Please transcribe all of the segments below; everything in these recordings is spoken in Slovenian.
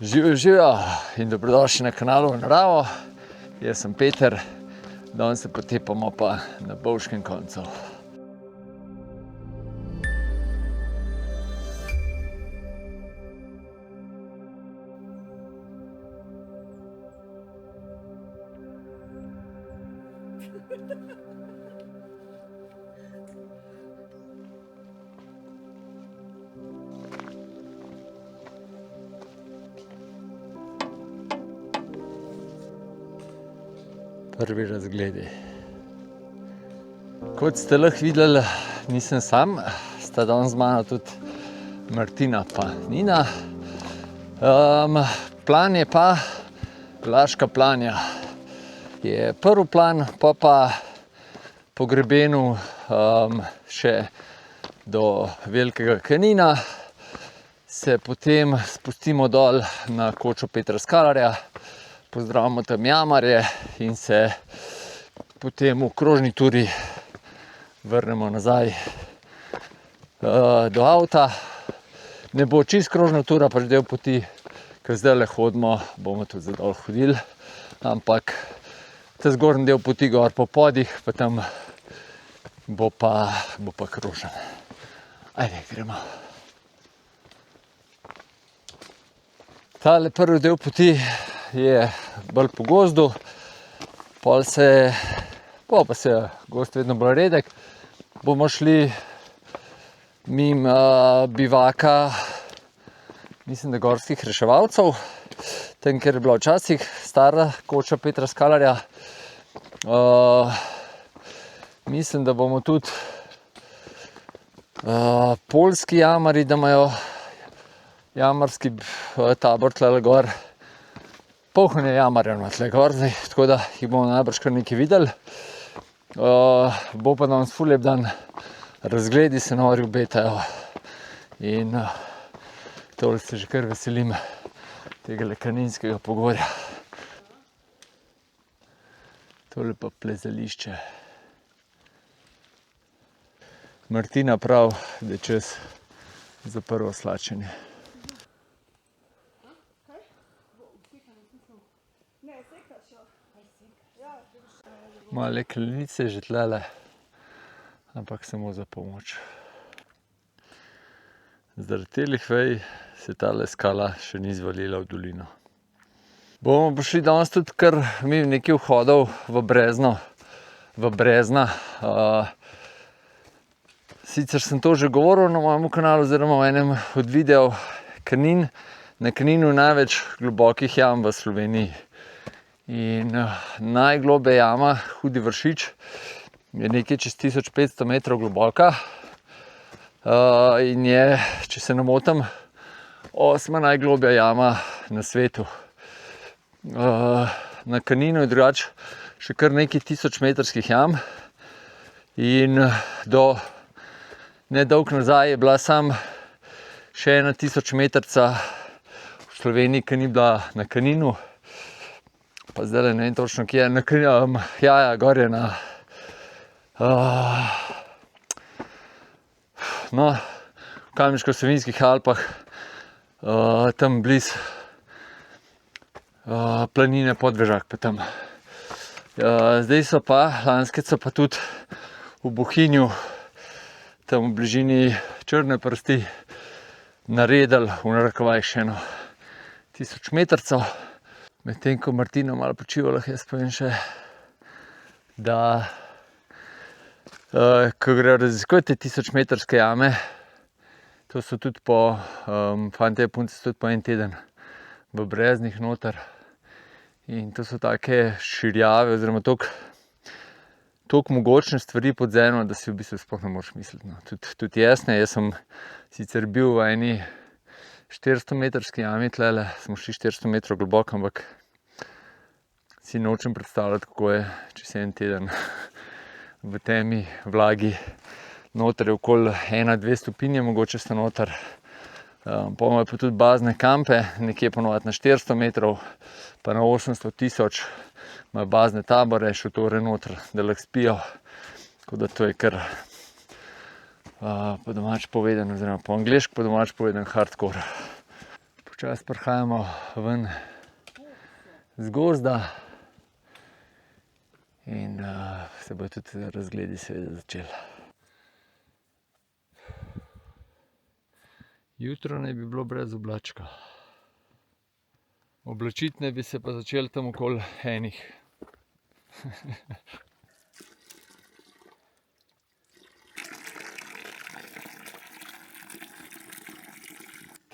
Živijo in dobrodošli na kanalu Naravo. Jaz sem Peter, danes se potepamo pa na Bovškem koncu. Prvi razgledi. Kot ste lahko videli, nisem sam, sta danes z mano tudi Martina pa Nina. Plan je pa Laška planja. Je prvi plan, pa po grebenu še do Velikega Kanina. Se potem spustimo dol na kočo Petra Skalarja. Pozdravimo tam jamarje in se potem v krožni turi vrnemo nazaj do avta. Ne bo čist krožna tura, pač del poti, ker zdaj le hodimo, bomo tudi dol hodili, ampak ta zgornji del poti gor po podih, pa tam bo pa krožen. Ajde, gremo. Tale prvi del poti je bolj po gozdu, pa se gozd vedno bolj redek. Bomo šli mimo bivaka, mislim, da gorskih reševalcev, tam, kjer je bila včasih stara koča Petra Skalarja. Mislim, da bomo tudi poljski jamarji, da imajo jamarski tabor tlele gor. Polhanje jamarjev na tle gor, tako da jih bomo najbrž kar nekaj videli. Bo pa danes ful lep dan, razgledi se nori obetajo in tole se že kar veselim tega Kaninskega pogorja. Tole pa plezališče. Martina pravi, da je čas za prvo slačenje. Male klenice že tlele, ampak samo za pomoč. Zaradi telih vej se tale skala še ni zvalila v dolino. Bomo prišli danes tudi kar mi nekaj vhodov v Brezna. Sicer sem to že govoril na mojem kanalu, oziroma v enem od videov. Kanin, na Kaninu največ globokih jam v Sloveniji. In najgloblja jama, Hudi Vršič, je nekaj čez 1500 metrov globoka in je, če se ne motim, 8. najgloblja jama na svetu. Na Kaninu je drugače še kar nekaj 1000 metrskih jam in do nedolg nazaj je bila samo še ena 1000 metrca v Sloveniji, ki ni bila na Kaninu. Pa zdaj ne vem točno, kje je, gor je na v Kamniško-Savinjskih Alpah, tam bliz planine Podvežak pa tam. Zdaj so pa, lanske so pa tudi v Bohinju, tam v bližini Črne prsti, naredili v narekovajih še eno 1000 metrcev. Medtem ko Martina malo počiva, lahko jaz povem še, da ko grejo raziskovati te 1000 metrske jame, to so tudi fantje in punce tudi po en teden v Breznih noter. In to so take širjave oziroma toliko mogočne stvari pod zemljo, da si v bistvu sploh ne moreš misliti. No. Tudi jaz sem sicer bil v eni 400 metrski jami tlele, smo šli 400 metrov globoko, ampak si nočem predstavljati, kako je čez en teden v temi, vlagi, noter je okoli 1-2 stopinje, mogoče sta noter. Pa imajo pa tudi bazne kampe, nekje ponovadi na 400 metrov, pa na 800 000, imajo bazne tabore, šotore noter, da lahko spijo. Tako da to je kar po domač povedano, oziroma po angliško po domač povedano hardcore. Počasi prihajamo ven z gozda in se bodo tudi razgledi seveda začeli. Jutro naj bi bilo brez oblačka. Oblačiti naj bi se pa začeli tam okoli 1.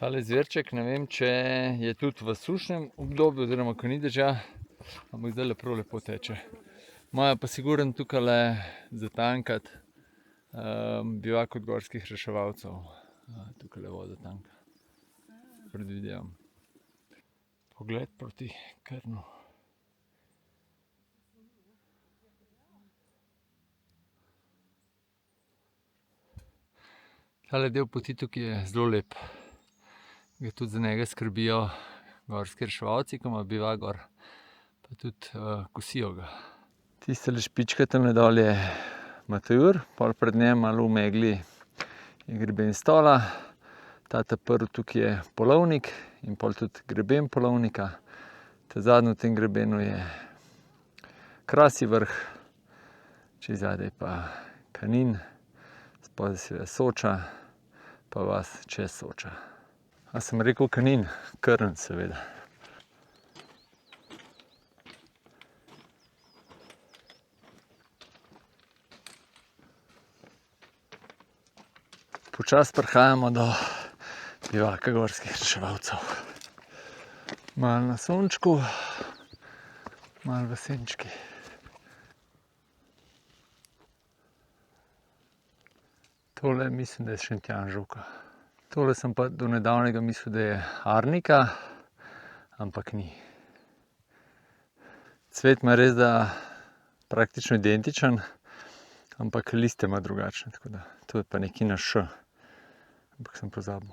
Tale zverček, ne vem, če je tudi v sušnem obdobju, oziroma ko ni dežja, ampak zdaj prav lepo teče. Imajo pa sigurno tukajle zatankati bivak od gorskih reševalcev. Tukajle voda tanka. Predvidevam. Pogled proti Krnu. Tale del poti tukaj je zelo lep. Tudi za njega skrbijo gorski reševalci, ko ima bivak gor, pa tudi kosijo ga. Tistele špičke tamle dol je Matajur, pol pred njem malo v megli je greben Stola. Ta prvi tukaj je Polovnik in pol tudi greben Polovnika. Ta zadnji v tem grebenu je Krasji vrh, čez zadaj pa Kanin, spodaj seveda Soča, pa vas čez Soča. A sem rekel Kanin? Krn seveda. Počasi prihajamo do bivaka gorskih reševalcev. Malo na sončku, malo v senčki. Tole mislim, da je Šentjanževka. Tole sem pa do nedavnega mislil, da je Arnika, ampak ni. Cvet ima res da praktično identičen, ampak liste ima drugačne, tako da to je pa nekaj na Š, ampak sem pozabil.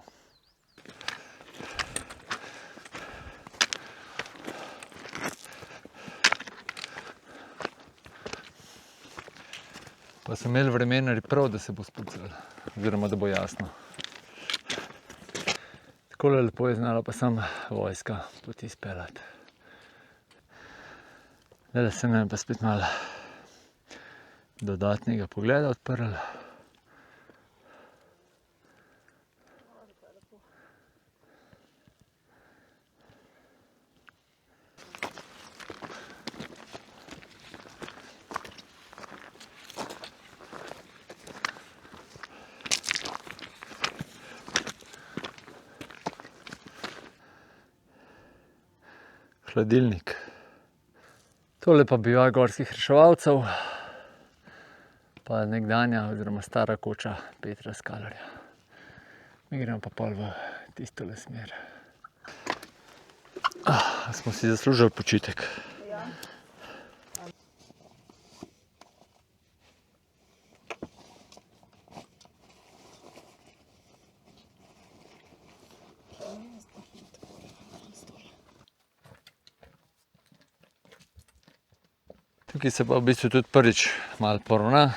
Pa so imeli vremenarji prav, da se bo spucalo, oziroma da bo jasno. Takole lepo je znala pa samo vojska poti speljati. Zdaj se nam pa spet malo dodatnega pogleda odprl. Hladilnik. Tole pa bivak gorskih reševalcev, pa nekdanja oziroma stara koča Petra Skalarja. Mi gremo pa pol v tistole smer. Smo si zaslužili počitek. Tukaj se pa v bistvu tudi prvič malo poravna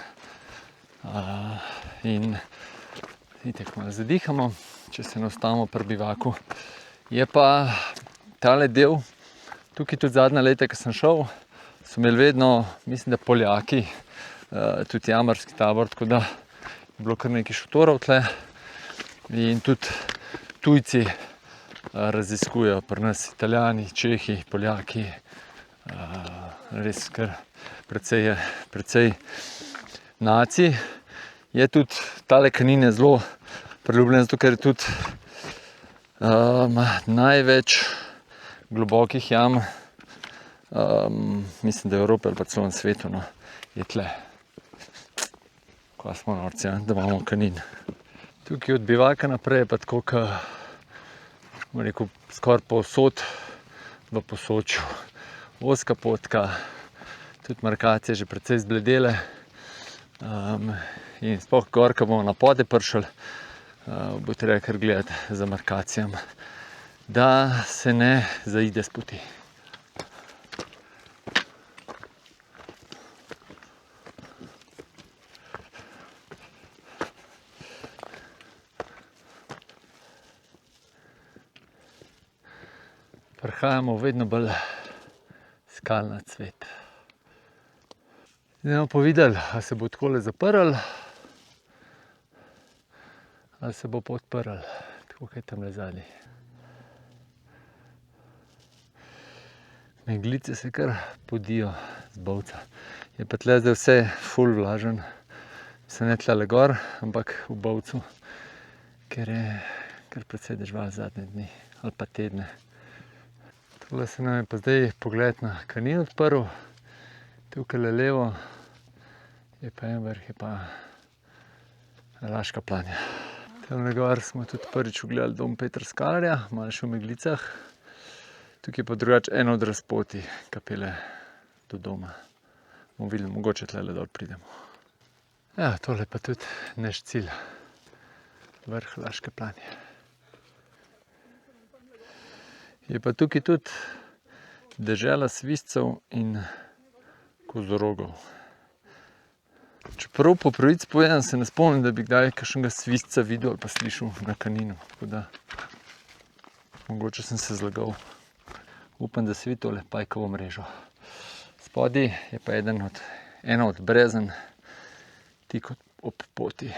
in itak malo zadihamo, če se ne ustavimo pri bivaku. Je pa tale del, tukaj tudi zadnja leta, ko sem šel, so imeli vedno, mislim, da Poljaki, tudi jamarski tabor, tako da je bilo kar nekaj šotorov tle in tudi tujci raziskujejo pri nas, Italijani, Čehi, Poljaki, res kar precej nacij. Je tudi tale Kanin je zelo priljubljen, zato ker je tudi največ globokih jam, mislim, da je Evrope ali pa celo na svetu, no, je tle. Kaj smo norci, da imamo Kanin. Tukaj od bivaka naprej je pa tako, bom rekel, skoraj povsod v Posočju. Ozka potka, tudi markacije že precej zbledele in sploh gor, ko bomo na pode prišli, bo treba kar gledati za markacijami, da se ne zaide s poti. Prihajamo vedno bolj skalnat svet. Zdaj bomo pa videli, ali se bo takole zaprl, ali se bo pa odprl, tako kot je tamle zadaj. Meglice se kar podijo z bovca. Je pa tle zdaj vse ful vlažen. Se ne tlele gor, ampak v bovcu, ker je kar precej dežval zadnje dni ali pa tedne. Tole se nam je pa zdaj pogled na Kanin odprl. Tukajle levo je pa en vrh, je pa Laška planja. Tamle gor smo tudi prvič ugledali dom Petra Skalarja, malo še v meglicah. Tukaj je pa drugače ena od razpoti, ki pelje do doma. Bomo videli, mogoče tlele dol pridemo. Ja, tole pa tudi naš cilj. Vrh Laške planje. Je pa tukaj tudi dežela svizcev in kozorogov. Čeprav po pravici povedano se ne spomnim, da bi kdaj kakšnega svizca videl ali pa slišal na Kaninu. Tako da mogoče sem se zlagal. Upam, da se vidi tole pajkovo mrežo. Spodaj je pa ena od brezen tik ob poti.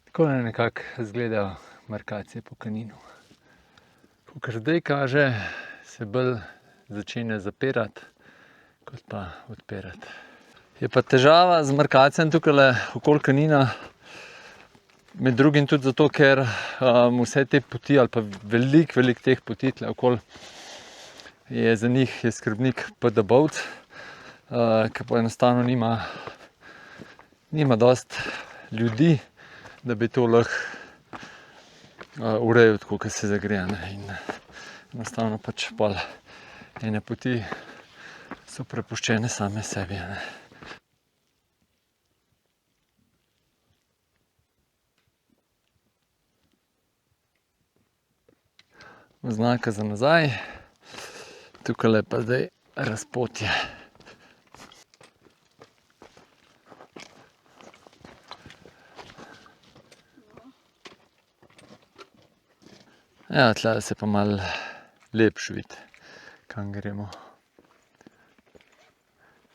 Takole nekako izgledajo markacije po Kaninu. Kakor zdaj kaže, se bolj začenja zapirati, kot pa odpirati. Je pa težava z markacijami tukajle okoli Kanina, med drugim tudi zato, ker vse te poti ali pa veliko teh poti tle okoli je za njih je skrbnik PD Bovc, ki pa enostavno nima dosti ljudi, da bi to lahko urejal tako, kot se zagre. In enostavno pač pol ene poti so prepuščene same sebi. Oznaka za nazaj. Tukajle pa zdaj razpotje. Ja, tle se pa malo lepše vidi, kam gremo.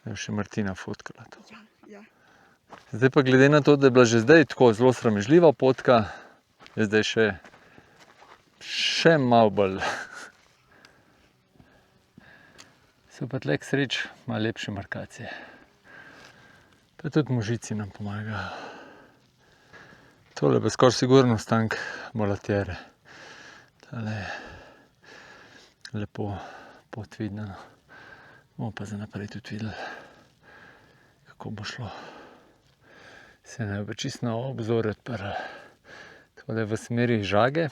Zdaj še Martina fotkala to. Zdaj pa glede na to, da je bila že zdaj tako zelo sramežljiva potka, je zdaj še malo bolj. So pa tle k sreči malo lepše markacije. Pa tudi možici nam pomagajo. Tole pa skoraj sigurno ostank Molatere. Tale je lepo pot vidno. Bomo pa za naprej tudi videli, kako bo šlo. Se ne bo čisto na obzor odprl. Tole je v smeri Žage.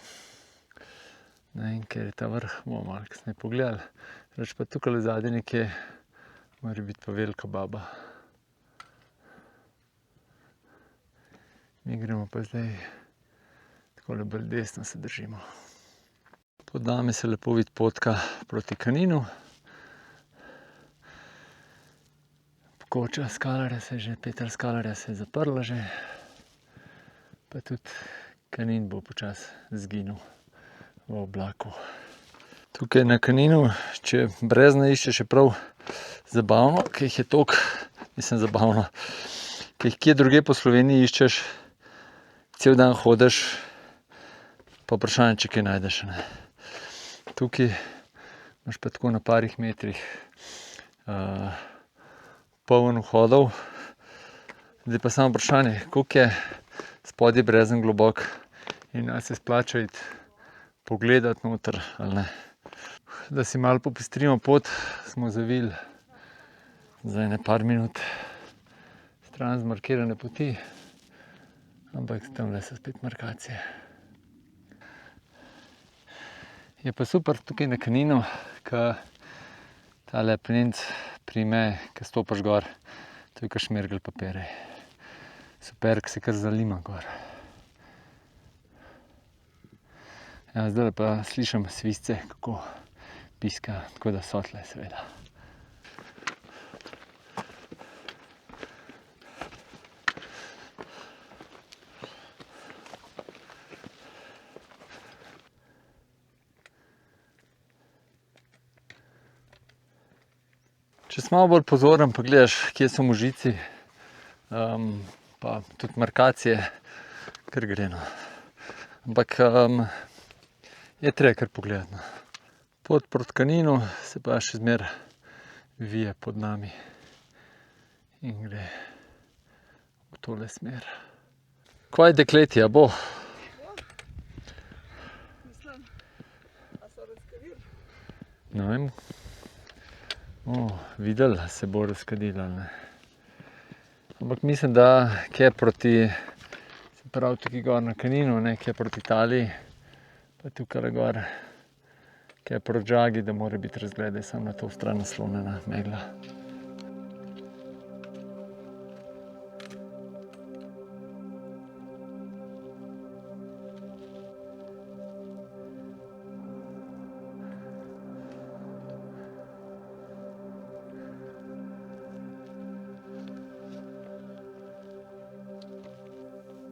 In ker je ta vrh, bomo malo kasneje pogledali. Reč pa tukaj zadaj nekje mora biti pa velika baba. Mi gremo pa zdaj takole bolj desno se držimo. Pod nami se lepo vidi potka proti Kaninu. Koča Skalarja Petra Skalarja se je zaprla že. Pa tudi Kanin bo počasi izginil v oblaku. Tukaj na Kaninu, če brezna iščeš, je prav zabavno, ker jih je toliko, mislim zabavno, ker jih kje drugje po Sloveniji iščeš, cel dan hodiš, pa vprašanje, če kaj najdeš. Tukaj imaš pa tako na parih metrih poln vhodov. Zdaj pa samo vprašanje, koliko je spodaj brezen globok in ali se splača iti pogledati noter ali ne. Da si malo popestrimo pot, smo zavili za ene par minut stran zmarkirane poti, ampak tamle so spet markacije. Je pa super tukaj na Kaninu, ko tale planinec prime, ko stopaš gor, to je kar šmergelj papirja. Super, ko se kar zalima gor. Ja, zdaj pa slišim svizce, kako piska, tako da so tle seveda. Če si malo bolj pozoren, pa gledaš, kje so možici, pa tudi markacije, kar gre, no. Ampak je treba kar pogledati, no. Pot proti Kaninu se pa še zmeraj vije pod nami in gre v tole smer. Kvaj dekleti, a bo? Mislim, a so razkadili? Ne vem. Videli, se bo razkadilo ali ne. Ampak mislim, da kje proti, se pravi tukaj gor na Kaninu, ne, kje proti Italiji, pa tukaj gor, kje proti Žagi, da mora biti razgled, samo na to stran naslonjena megla.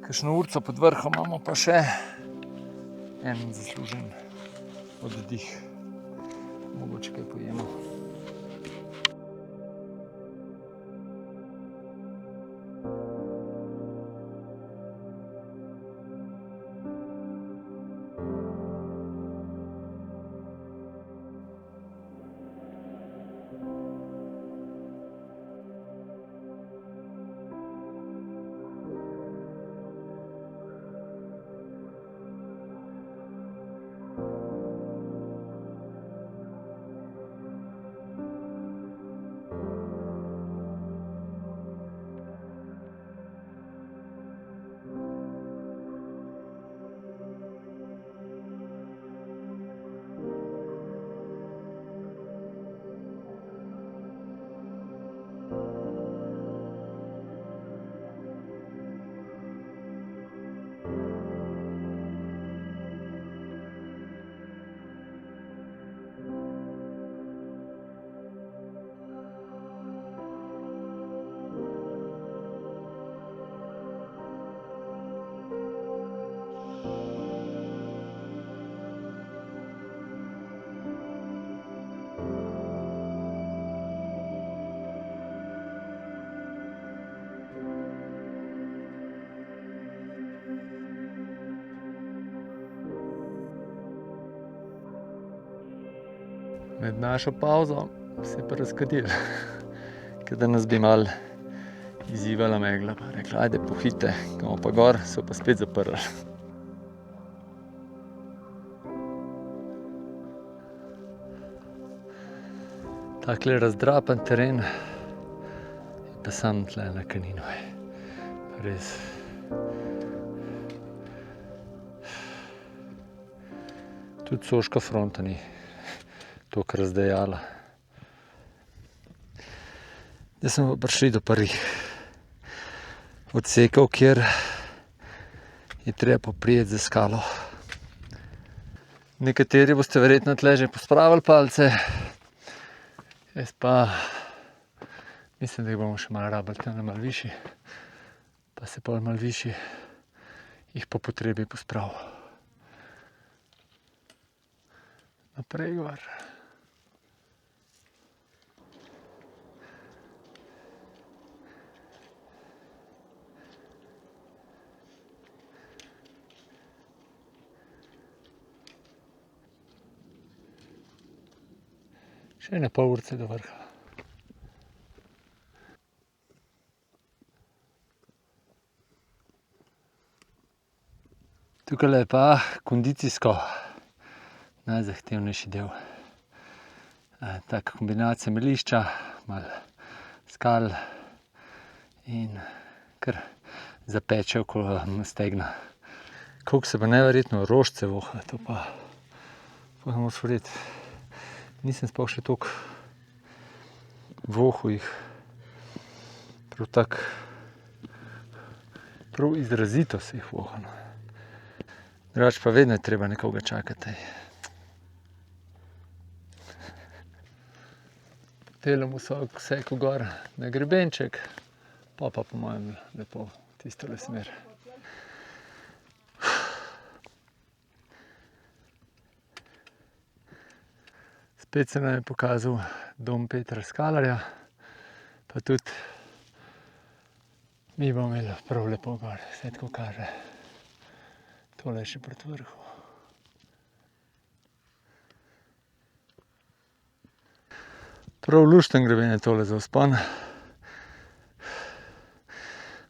Kakšno urco pod vrhom imamo pa še en zaslužen oddih. Mogoče kaj pojemo. Med našo pavzo se je pa razkadilo, ke da nas bi malo izzivala megla, pa rekla, ajde pohite, gremo pa gor, so pa spet zaprli. Takle razdrapan teren je pa samo tle na Kaninu. Res. Tudi Soška fronta ni toliko razdejala. Zdaj smo pa prišli do prvih odsekov, kjer je treba poprijeti za skalo. Nekateri boste verjetno tle že pospravili palce, jaz pa mislim, da jih bomo še malo rabili tam malo višji, pa se pol malo višji jih po potrebi pospravil. Naprej gor. Še ene pol urce do vrha. Tukajle je pa kondicijsko najzahtevnejši del. Taka kombinacija melišča, malo skal in kar zapeče okoli stegna. Koliko se pa neverjetno rožice voha, to pa ne moreš verjeti. Nisem sploh še toliko vohal jih. Prav tako, prav izrazito se jih voha, no. Drugače pa vedno je treba nekoga čakati. Delamo vseko gor na grebenček, pa po mojem lepo tistole smer. Spet se nam je pokazal dom Petra Skalarja, pa tudi mi bomo imeli prav lepo gor, vse tako kaže. Tole je še proti vrhu. Prav lušten greben je tole za vzpon.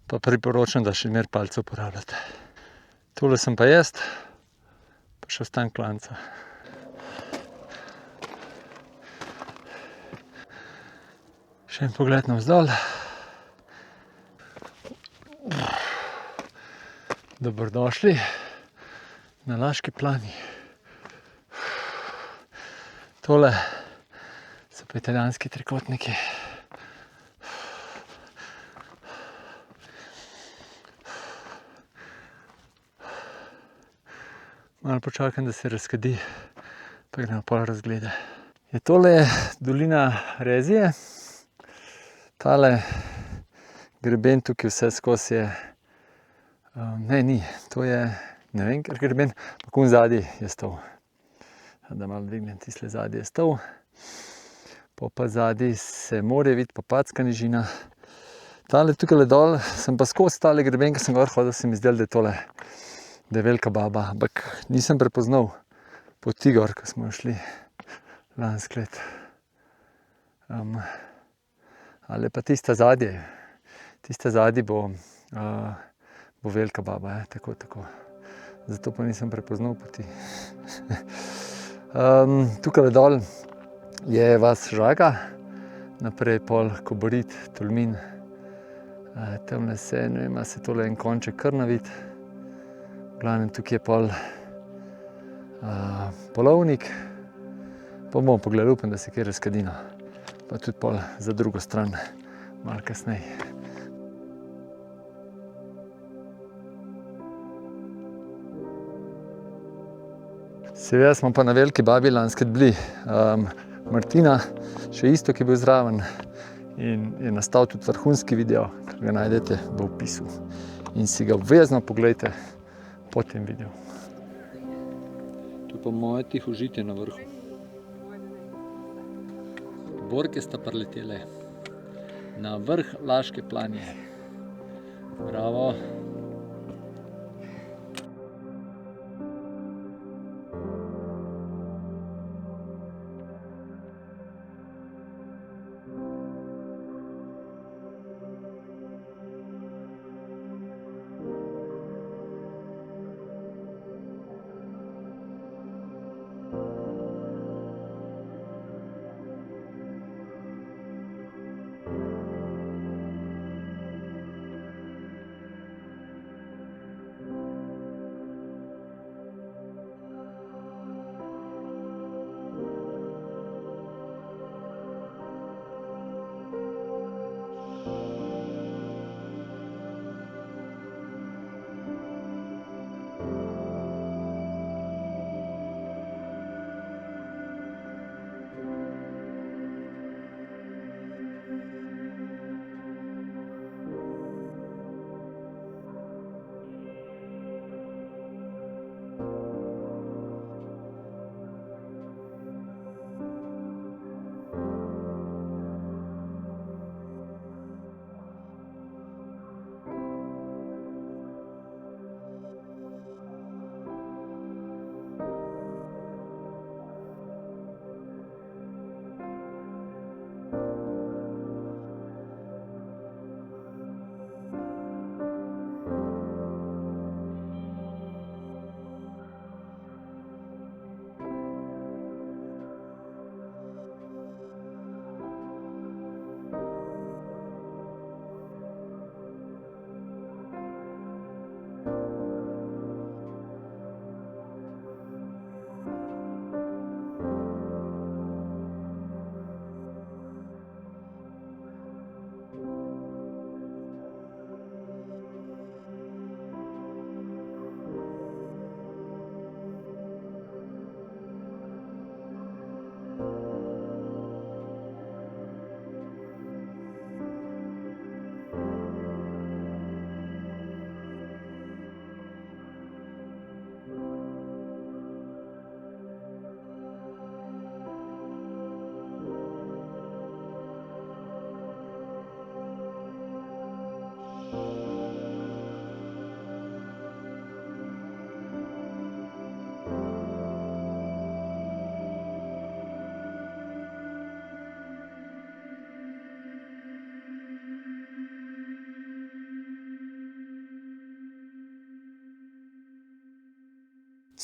Pa priporočam, da še zmeraj palce uporabljate. Tole sem pa jaz, pa še ostanek klanca. Še en pogled navzdol. Dobrodošli na Laški plani. Tole so pa italijanski trikotniki. Malo počakam, da se razkadi, pa gremo pol razglede. Tole je dolina Rezije. Tale greben tukaj vse skozi je, ne, ni, to je, ne vem, ker greben, pa kun zadaj je stal. Da malo dvignem, tisle zadaj je stal. Pa zadaj se more videti, pa Patska nižina. Tale tukaj dol, sem pa skozi tale greben, ko sem gor hodil, se mi zdelo, da je tole, da je velika baba, ampak nisem prepoznal poti gor, ko smo šli lansko leto. Ali pa tista zadaj bo velika baba, tako. Zato pa nisem prepoznal poti. Tukaj dol je vas Žaga, naprej pol Kobarid, Tolmin. Tamle se, ne vem, se tole en konček Krnavit. V glavnem tukaj je pol Polovnik. Pa bomo pogledali, upam, da se kje razkadi, no. Pa tudi pol za drugo stran, malo kasneje. Seveda smo pa na veliki babi lanskrat bili. Martina, še isto, ki je bil zraven. In je nastal tudi vrhunski video, ki ga najdete v opisu. In si ga obvezno poglejte po tem videu. Tu pa moje tihožitje na vrhu. Borke sta priletele na vrh Laške planje. Bravo.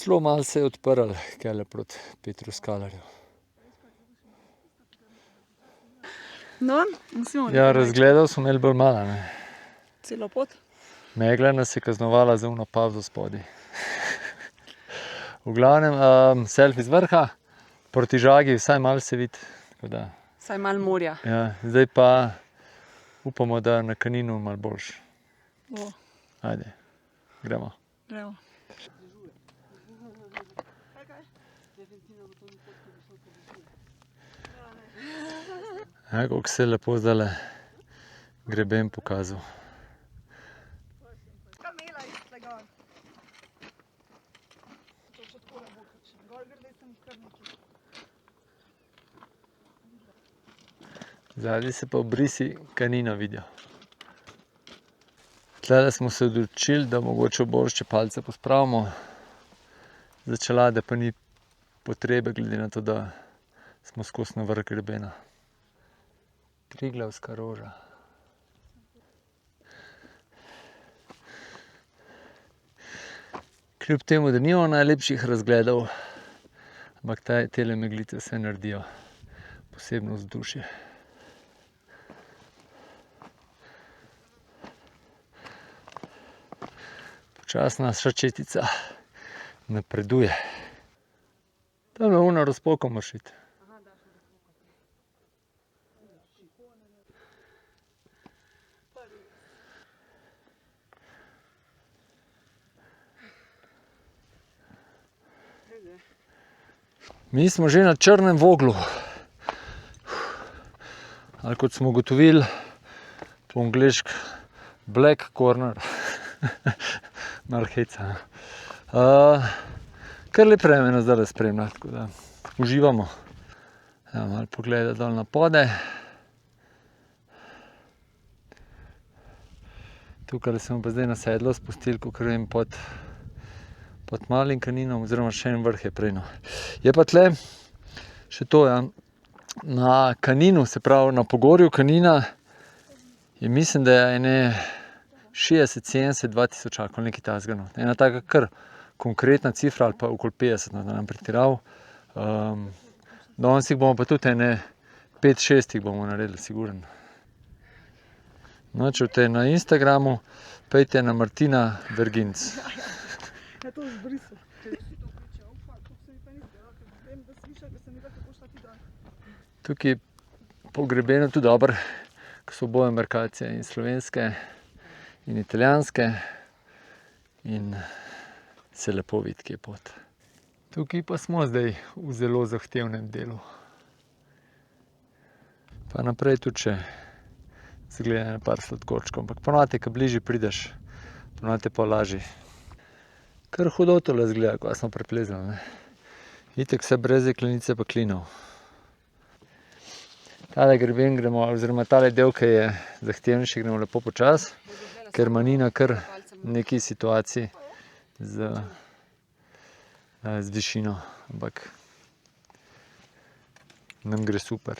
Celo malo se je odprl, kele proti Petru Skalarju. No, musimo Ja, razgledal smo imeli bolj malo, ne. celo pot. Megla nas je kaznovala za uno pavzo spodaj. V glavnem, selfie z vrha, proti žagi, vsaj malo se vidi. Tako da, Saj malo morja. ja, zdaj pa upamo, da na Kaninu malo boljš. Bo, Ajde, gremo. gremo. Ja, koliko se je lepo zdajle greben pokazal. Kamela iz tega. To še tako ne bo, če gor gre, sem kar nekaj. Zadaj se pa obrisi Kanina vidijo. Tlele smo se odločili, da mogoče boljše, če palce pospravimo. Za čelade pa ni potrebe, glede na to, da smo skozi na vrh grebena. Triglavska roža. Kljub temu, da nimamo najlepših razgledov, ampak tele meglice vse naredijo posebno vzdušje. Počasna šačetica napreduje. Tam je ono razpoko moraš iti. Mi smo že na Črnem Voglu. Ali kot smo ugotovili, po angleško Black Corner. Malo heca. Kar lep vreme nas zdajle spremlja, tako da uživamo. Ja, malo pogleda dol na pode. Tukaj smo pa zdaj na sedlo spustili, kakor vem, pod malim Kaninom, oziroma še en vrh je prej. Je pa tle še to, ja. Na Kaninu, se pravi na pogorju Kanina, je mislim, da je ene 60, 70, 2000 ali nekaj takega. Ena taka kar konkretna cifra, ali pa okoli 50, da nam pretirav. Danes jih bomo pa tudi ene 5-6 jih bomo naredili, sigurno. No, če te na Instagramu, pejte na Martina Verginc. Ja, to zbrisal. To si to kliče, ufa, to se mi pa ni zdelo, ker vem, da sliša, da se mi da kako šla ti dan. Tukaj po grebenu tudi dobro, ko so oboje markacije in slovenske in italijanske in se lepo vidi, kje je pot. Tukaj pa smo zdaj v zelo zahtevnem delu. Pa naprej tudi še zgleda na par sladkočkov, ampak ponavadi, ko bližje prideš, ponavadi pa lažje. Kar hudo tole zgleda, ko smo preplezali, ne. Itak vse brez jeklenice pa klinov. Tale greben gremo, oziroma tale del, ki je zahtevnejši, gremo lepo počas, ker ima Nina kar nekaj situacij z višino, ampak nam gre super.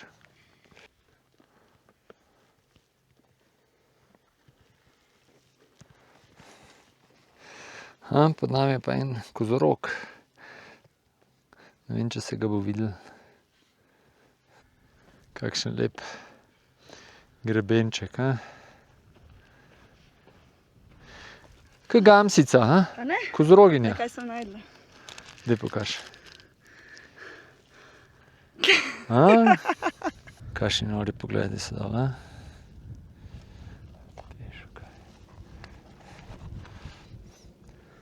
Pod nami je pa en kozorog. Ne vem, če se ga bo videlo. Kakšen lep grebenček, Kaj gamsica, A ne? Kozoroginja. Kaj sem najdla? Daj pokaž. Kakšni nori pogledi so dol,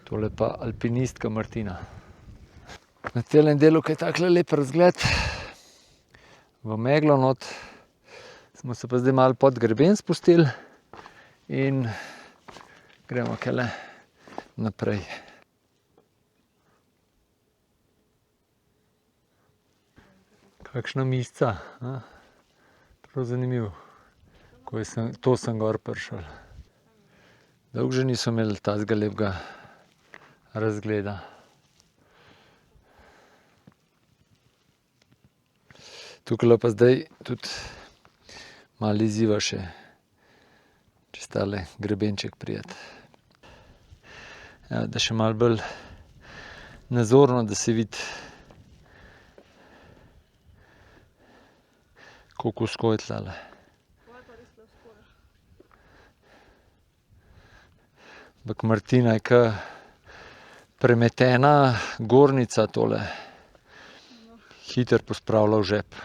Tole pa alpinistka Martina. Na celem delu, ki je takle lep razgled, v meglo not, smo se pa zdaj malo pod greben spustili in gremo kele naprej. Kakšna misca, prav zanimivo, to sem gor prišel. Dolgo že niso imeli takega lepega razgleda. Tukaj pa zdaj tudi malo izziva še čez tale grebenček prijeti. Ja, da še malo bolj nazorno, da se vidi, koliko usko je tlele. Pa je pa res tle skoraj. Ampak Martina je ka premetena gornica tole. No. Hitro pospravlja v žep.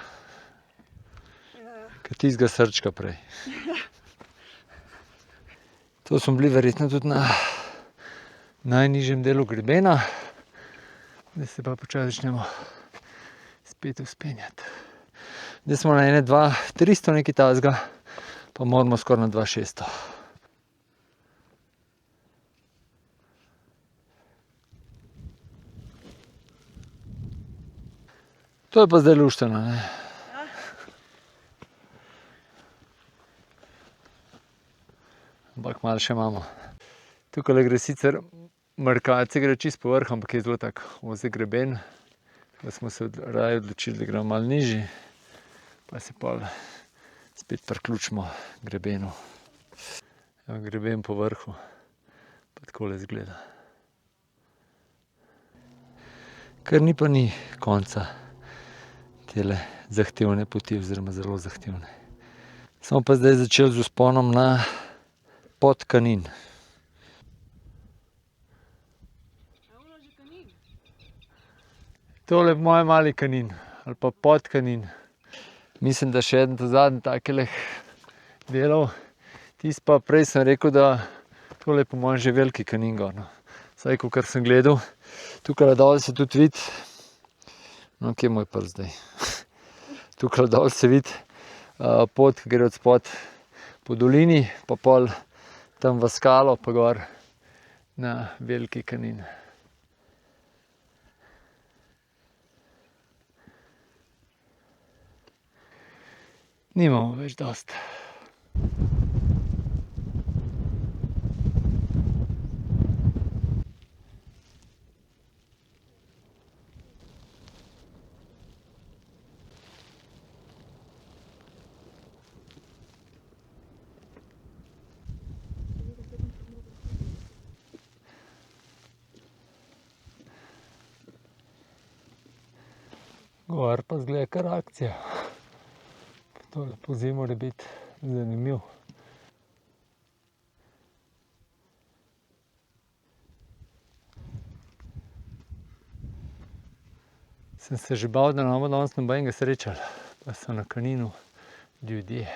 Ja. Ka tistega srčka prej. To smo bili verjetno tudi na najnižjem delu grebena. Zdaj se pa počasi začnemo spet vzpenjati. Zdaj smo na ene 2300 nekaj takega, pa moramo skoraj na 2600. To je pa zdaj lušteno, ne? Ja. Ampak malo še imamo. Tukaj gre sicer, Markace gre čisto po vrhu, ampak je zelo tak ozek greben. Pa smo se raje odločili, da gremo malo nižji, pa se pol spet priključimo grebenu. Evo, greben po vrhu, pa takole izgleda. Kar ni pa ni konca tele zahtevne poti oziroma zelo zahtevne. Smo pa zdaj začeli z vzponom na Podkanin. Tole je moj mali Kanin ali pa Podkanin. Mislim, da še eden zadnji takeleh delov. Tisti pa prej sem rekel, da tole je po mojem že veliki Kanin gor, no. Vsaj kakor sem gledal. Tukaj dol se tudi vidi, no, kje je moj prst zdaj? Tukaj dol se vidi pot, ki gre od spod po dolini, pa pol tam v skalo, pa gor na veliki Kanin. Nimamo več dosti. Gor pa izgleda kar akcija. Tole poziv mora biti zanimiv. Sem se že bal, da ne bomo danes nobenega srečali, pa so na Kaninu ljudje.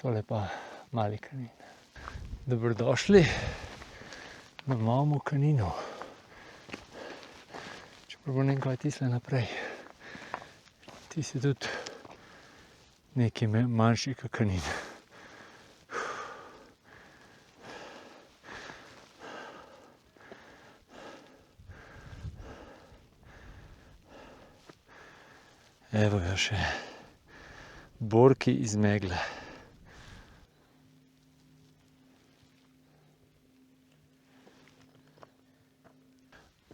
Tole pa mali Kanin. Dobrodošli na malem Kaninu. Čeprav bo ne vem, kaj je tisle naprej. Tis je tudi nekaj manjši kot Kanin. Evo ga še borki iz megle.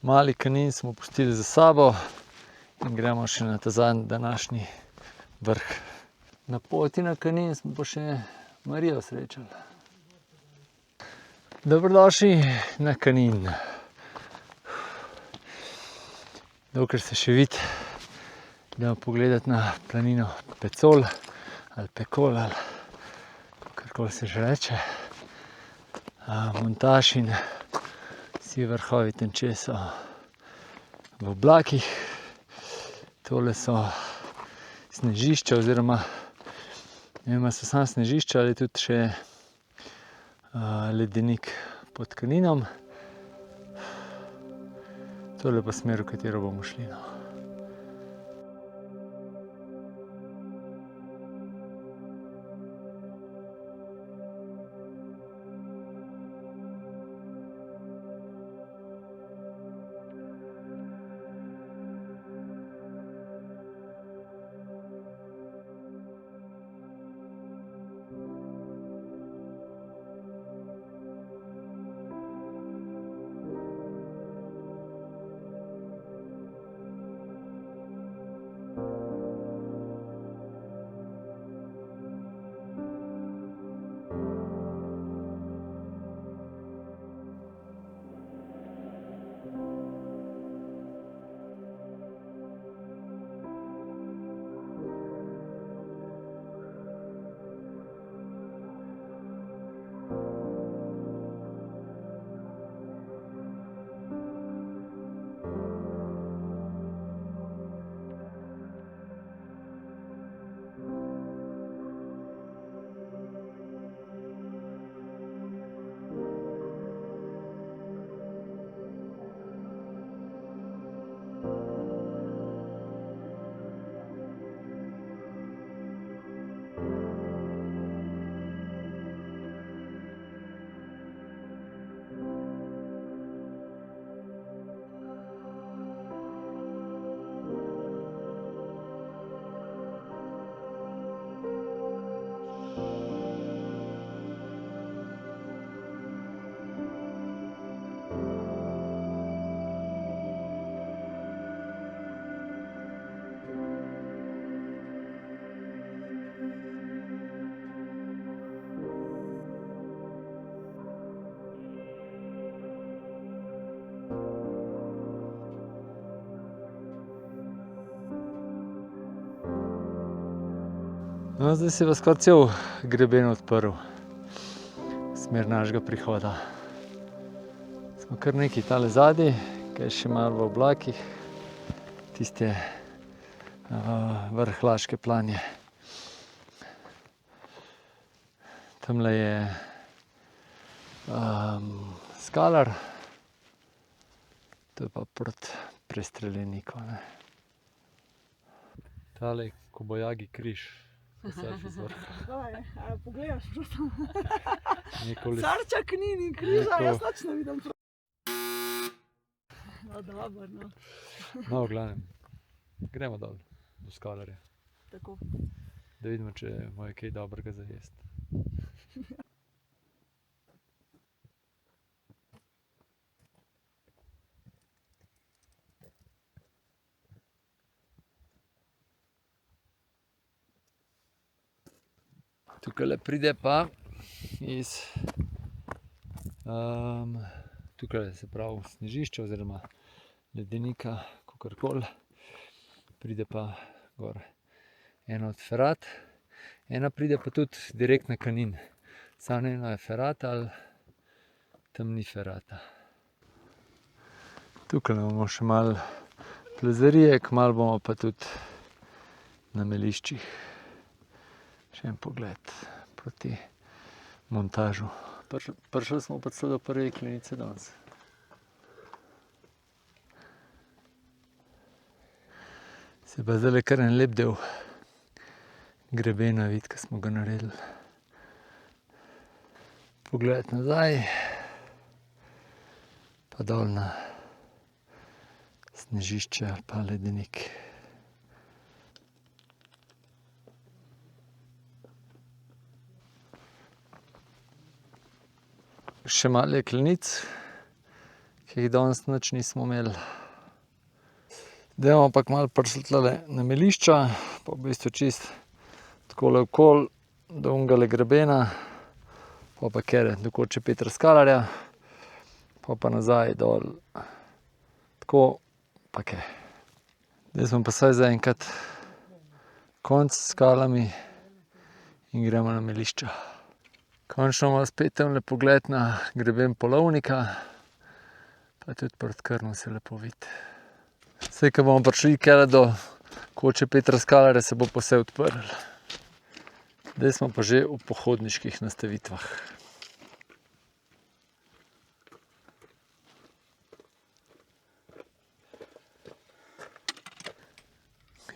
Mali Kanin smo pustili za sabo in gremo še na ta zadnji današnji vrh. Na poti na Kanin smo pa še Marijo srečali. Dobrodošli na Kanin. Dokler se še vidi, idemo pogledati na planino Pecol ali Pekol ali kakorkoli se že reče. Montaž in vsi vrhovi tenče so v oblakih. Tole so snežišča oziroma ne vem, ali so samo snežišča ali tudi še ledenik pod Kaninom. Tole pa smer, v katero bomo šli, no. No, zdaj se je pa skoraj cel greben odprl. Smer našega prihoda. Smo kar nekaj tale zadaj, kaj je še malo v oblakih. Tiste vrh Laške planje. Tamle je Skalar. To je pa proti Prestreljeniku, ne. Tale Kobajagi križ. Selfie z vrha. Daj, pogledaš, prosim. Nikoli... Carča Knin in križa, jaz nič ne vidim. No, dobro, no. No, v glavnem, gremo dol do Skalarja, Tako. da vidimo, če mu je kaj dobrega za jesti. Tukajle pride pa iz tukaj se pravi snežišča oziroma ledenika, kakorkoli. Pride pa gor ena od ferat, ena pride pa tudi direkt na Kanin. Samo ne vem, ali je ferat ali tam ni ferata. Tukaj imamo še malo plezarije, kmalu bomo pa tudi na meliščih. Še en pogled proti montažu. Prišli smo pa celo do prve jeklenice danes. Se pa zdajle kar en lep del grebena vidi, ko smo ga naredili. Pogled nazaj, pa dol na snežišče ali pa ledenik. Še malo jeklenic, ki jih danes nič nismo imeli. Dajmo pa kmalu prišli tlele na melišča, pa v bistvu čist takole okoli do onegale grebena, pa kere do koče Petra Skalarja, pa nazaj dol. Tako, pa kaj. Zdaj smo pa vsaj zaenkrat konec s skalami in gremo na melišča. Končno imamo spet tamle pogled na greben Polovnika, pa tudi proti Krnu se lepo vidi. Zdaj, ko bomo prišli kele do koče Petra Skalarja, se bo pa vse odprlo. Zdaj smo pa že v pohodniških nastavitvah.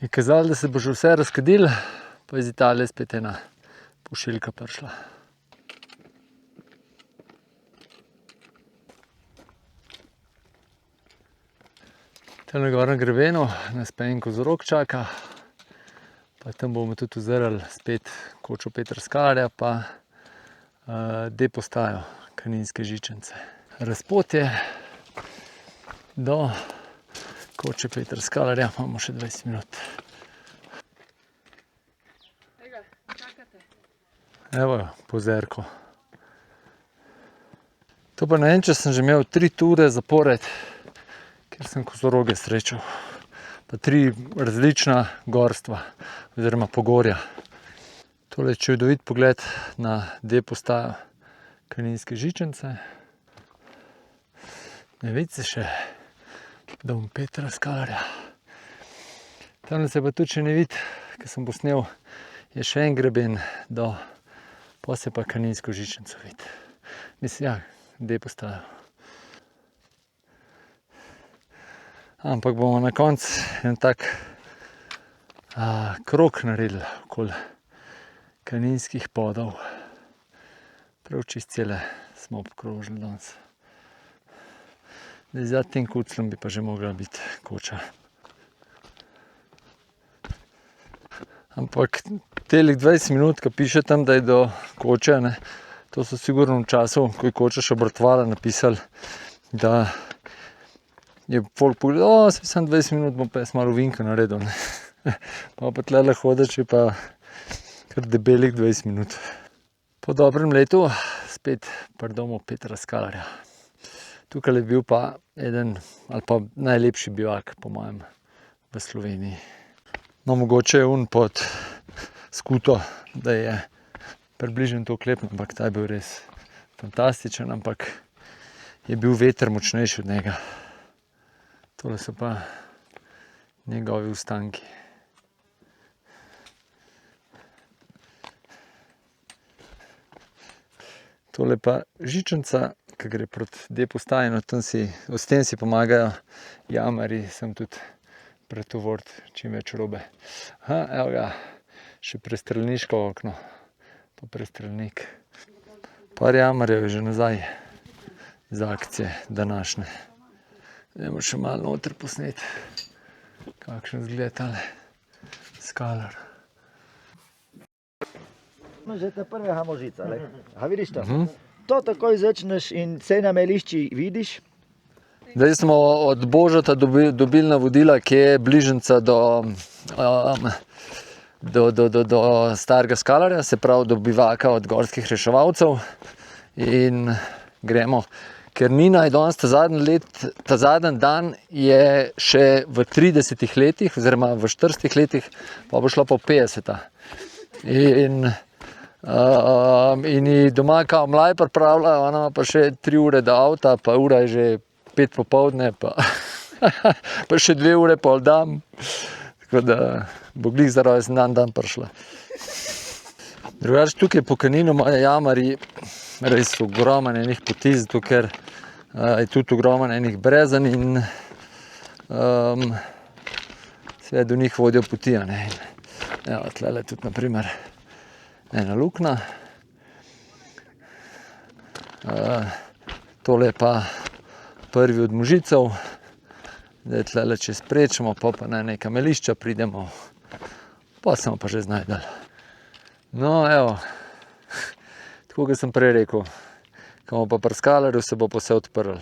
Je kazalo, da se bo že vse razkadilo, pa iz Italije spet ena pošiljka prišla. Tamle gor na grebenu nas pa en kozorog čaka, pa tam bomo tudi uzrli spet kočo Petra Skalarja pa D-postajo Kaninske Žičance. Razpotje do koče Petra Skalarja imamo še 20 minut. Evo jo, pozerko. To pa ne vem, če sem že imel 3 ture zapored, ker sem kozoroge srečal. Pa 3 različna gorstva oziroma pogorja. Tole je čudovit pogled na D-postajo Kaninske Žičance. Ne vidi se še dom Petra Skalarja. Tamle se pa tudi še ne vidi, ker sem posnel, je še en greben do, pa se pa Kaninsko Žičanco vidi. Mislim, ja, D-postajo. Ampak bomo na koncu en tak krog naredili okoli Kaninskih podov. Prav čist cele smo obkrožili danes. Zdaj za tem kucljem bi pa že mogla biti koča. Ampak telih 20 minut, ko piše tam, da je do koče, ne, to so sigurno v času, ko je koča še obratovala, napisali, da je folk pogledal, sem 20 minut, bom pa jaz malo ovinka naredil, ne. Pa tlele hodeč je pa kar debelih 20 minut. Po dobrem letu spet pri domu Petra Skalarja. Tukaj je bil pa eden ali pa najlepši bivak, po mojem, v Sloveniji. No, mogoče je pod skuto, da je približno to klep, ampak ta je bil res fantastičen, ampak je bil veter močnejši od njega. Tole so pa njegovi ostanki. Tole pa žičnica, ki gre proti D-postaji, no, s tem si pomagajo jamarji, sem tudi pretovort čim več robe. Evo ga, še prestrelniško okno, pa prestrelnik. Par jamarjev je že nazaj z akcije današnje. Dajmo še malo noter posneti, kakšen zgled tale skalar. No, že ta prvega možica, le. A vidiš to? To takoj začneš in vse na melišči vidiš. Zdaj smo od Božata dobili navodila, kje je bližnjica do starega skalarja, se pravi do bivaka od gorskih reševalcev. In gremo, ker Nina je danes ta zadnji dan je še v 30 letih, oziroma v 40 letih, pa bo šla po 50. In ji doma kao mlaj pripravlja, ona ima pa še 3 ure do avta, pa ura je že 5 popoldne, pa še 2 ure pol dan. Tako da bo glih za rojstni dan prišla. Drugače tukaj po Kaninu imajo jamarji res ogromen enih poti, zato ker je tudi ogromen enih brezen in seveda do njih vodijo poti. Evo, tlele tudi na primer ena luknja. Tole je pa prvi od Možicev. Zdaj tlele čez prečemo, pa na neka melišča pridemo, pa smo pa že znajdali. No, evo, tako kot sem prej rekel, ko bomo pa pri skalarju, se bo pa vse odprlo.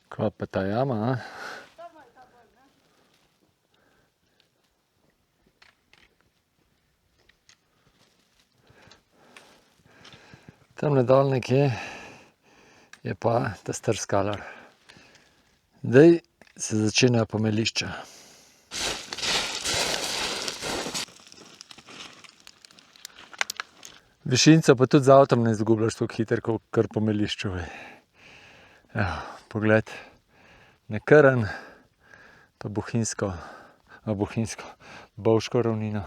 Kaj pa ta jama, a? Tamle dol nekje je pa ta star skalar. Zdaj se začenjajo pomelišča. Višinca pa tudi z avtom ne izgubljaš tako hitro, kot pomelišču. Evo, pogled na Krn, pa Bovško ravnino.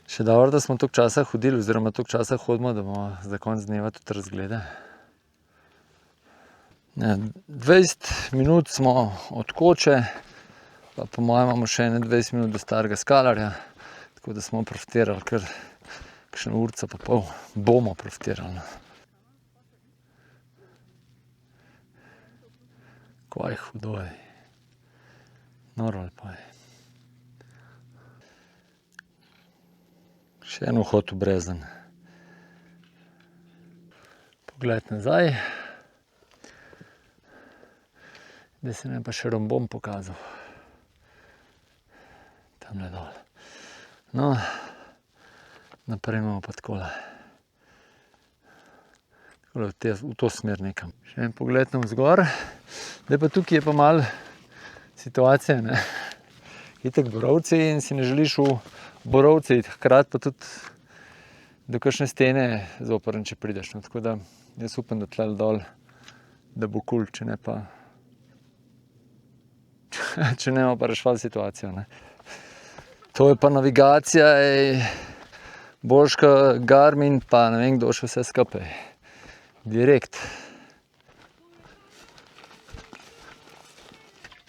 Še dobro, da smo toliko časa hodili, oziroma toliko časa hodimo, da bomo za konec dneva tudi razglede. 20 minut smo od Koče, pa po mojem imamo še 20 minut do starega skalarja, tako da smo profitirali, ker kakšno urca pa pol bomo profitirali. Kaj hudo je. Noro lepo je. Še en vhod v brezen. Pogled nazaj. Zdaj se nam pa še rombom pokazal. Tamle dol. No, naprej imamo pa takole. Takole v to smer nekam. Še en pogled navzgor. Zdaj pa tukaj je pa malo situacija, ne. Itak borovci in si ne želiš v borovci, hkrati pa tudi do kakšne stene zoprn, če prideš. No, tako da jaz upam, da tlele dol, da bo kul, če ne pa pa rešvali situacijo, ne. To je pa navigacija, boljška Garmin, pa ne vem, kdo še vse skupaj. Direkt.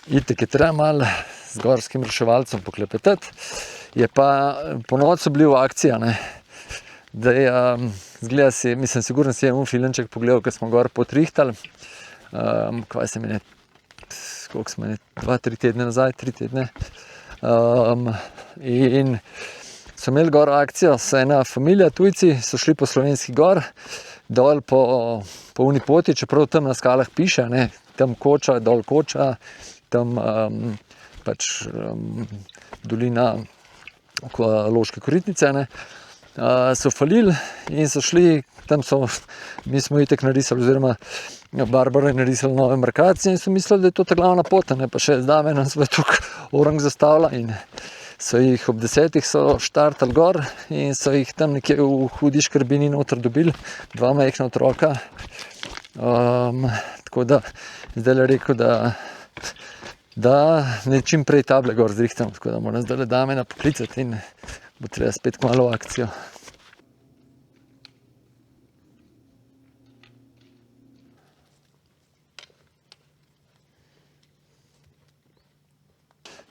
Itak je treba malo z gorskim reševalcem poklepetati. Je pa ponovno so bili v akciji, ne. Zdaj, zgleda si, mislim, sigurno si je filmček pogledal, ko smo gor potrihtali. Kaj se mi ne, koliko smo ne, 2-3 tedne nazaj, 3 tedne. In so imeli gor akcijo, so ena familija, tujci, so šli po Slovenski gor, dol po uni poti, čeprav tam na skalah piše, ne, tam Koča, dol Koča, tam pač dolina Loške Koritnice, ne. so falili in so šli, mi smo itek narisali, oziroma Barbara je narisala nove markacije in so mislili, da je to ta glavna pot, ne, pa še zdaj nam so tukaj orang zastavila in so jih ob 10 so štartali gor in so jih tam nekje v hudi škrbini noter dobili, 2 majhna otroka. Tako da zdaj le rekel, da ne čim prej table gor zrihtam, tako da moram zdaj le dame napoklicati in bo treba spet kmalu v akcijo.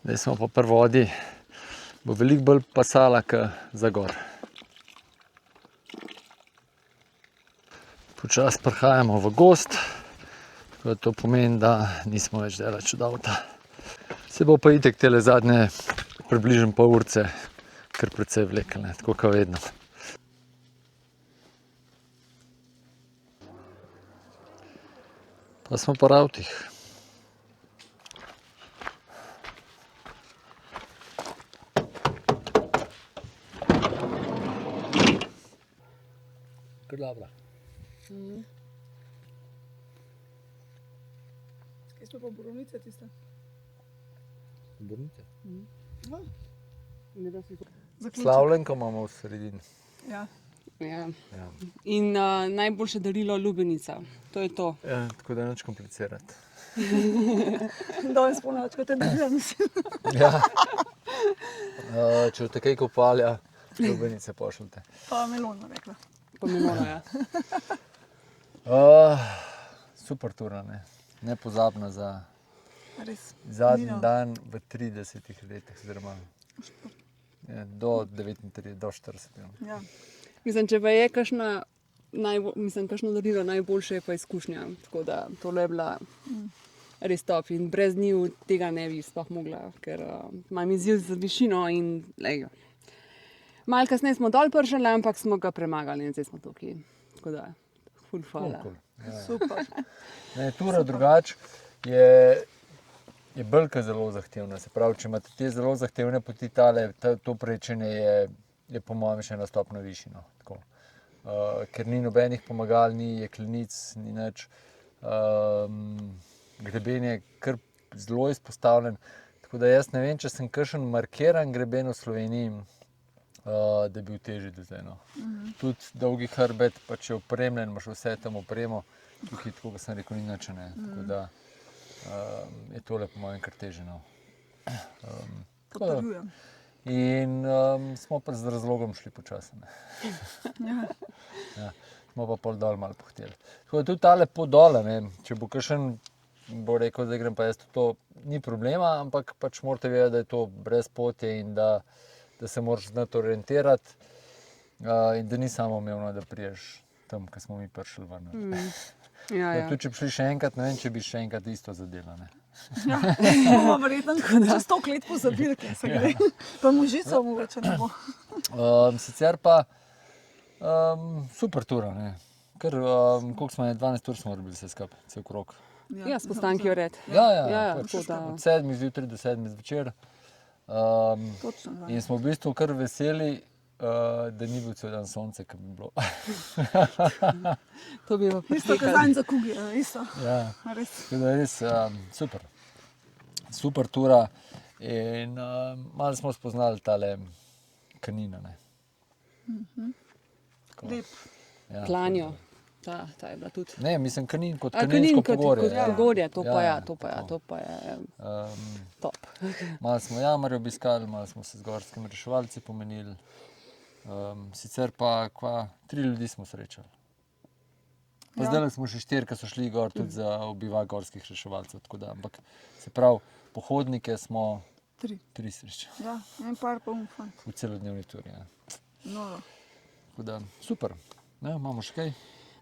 Zdaj smo pa pri vodi, bo veliko bolj pasala, kot za gor. Počasi prihajamo v gozd, tako da to pomeni, da nismo več daleč od avta. Se bo pa itek tele zadnje približno pol urce kar precej vlekel, tako kot vedno. Pa smo pa ravtih. Kar dobra. Kaj smo pa borovnice tiste? Borovnice? No. Slavljenko imamo v sredini. Ja. Ja. In najboljše darilo lubenica, to je to. Ja, tako da nič komplicirati. Danes ponoč, kot te držav mislim. Ja. Če boste kaj kopalja, lubenice pošljite. Pa melona rekla. Pa melona, ja. Super tura, ne. Nepozabna za Res. zadnji dan v 30 letih, oziroma do 39, do 40. Ja. Mislim, če pa je kakšno darilo najboljše, je pa izkušnja. Tako da tole je bila res top in brez njiju tega ne bi sploh mogla, ker imam izziv za višino in lejo. Malo kasneje smo dol prišli, ampak smo ga premagali in zdaj smo tukaj. Tako da, ful hvala. Ja. Super. Ne, tura drugače je bolj kot zelo zahtevna. Se pravi, če imate te zelo zahtevne poti, to prečenje je po mojem še ena stopnja višji. No, tako. Ker ni nobenih pomagal, ni jeklenic, ni nič. Greben je kar zelo izpostavljen. Tako da jaz ne vem, če sem kakšen markiran greben v Sloveniji, da je bil težji do zdaj. No. Tudi dolgi hrbet, pa če je opremljen, imaš vse tam opremo, tukaj, tako kot sem rekel, ni nič. Tako da je tole po mojem kar težje. No. Potrjujem. In smo pa z razlogom šli počasi. Ja, smo pa pol dol malo pohteli. Tako da tudi tale pot dole, če bo kakšen, bo rekel, da grem pa jaz to, ni problema, ampak pač morate vedeti, da je to brez potje in da se moraš znati orientirati in da ni samoumevno, da priješ tam, ko smo mi prišli ven. Ja, ja. Tudi če bi šli še enkrat, ne vem, če bi še enkrat isto zadela. Ja, bomo verjetno čez 100 let pozabili, kaj se gre. Pa Možico mogoče ne bo. Sicer pa super tura, ne. Kar, koliko smo, 12 ur smo bili vse skupaj, cel krog. Ja, s postanki vred. Ja, tako da. od 7 zjutraj do 7 zvečer. Točno, In smo v bistvu kar veseli, da ni bil cel dan sonce, kot bi bilo. To bi pa Isto, kot zanj za kugi, isto. Ja. Res. Tako da je res super. Super tura in malo smo spoznali tale Kanina. Lep. Ja, Planjo. Ta je bila tudi. Ne, mislim Kanin kot Kanin Kaninsko kot pogorje. pogorje, to pa Ja, ja, to pa je top. Malo smo jamarje obiskali, malo smo se z gorskimi reševalci pomenili. Sicer pa 3 ljudi smo srečali. Pa zdaj smo še 4, ki so šli gor tudi za obivak gorskih reševalcev. Tako da, ampak se pravi, pohodnike smo 3 srečali. Ja, en par pa fant. V celodnevni turi. Ja. Noro. Tako da, super. Ne, imamo še kaj?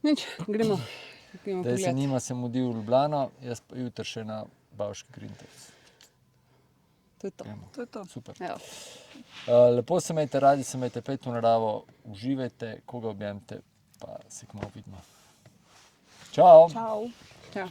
Nič, gremo Zdaj se pogledat. njima se mudi v Ljubljano, jaz pa jutri še na Bavški Grintev. To je to. To je to. Super. Evo. Lepo se imejte radi, se imejte pet v naravo, uživajte, koga objemite, pa se kmalu vidimo. Čau! Čau. Čau.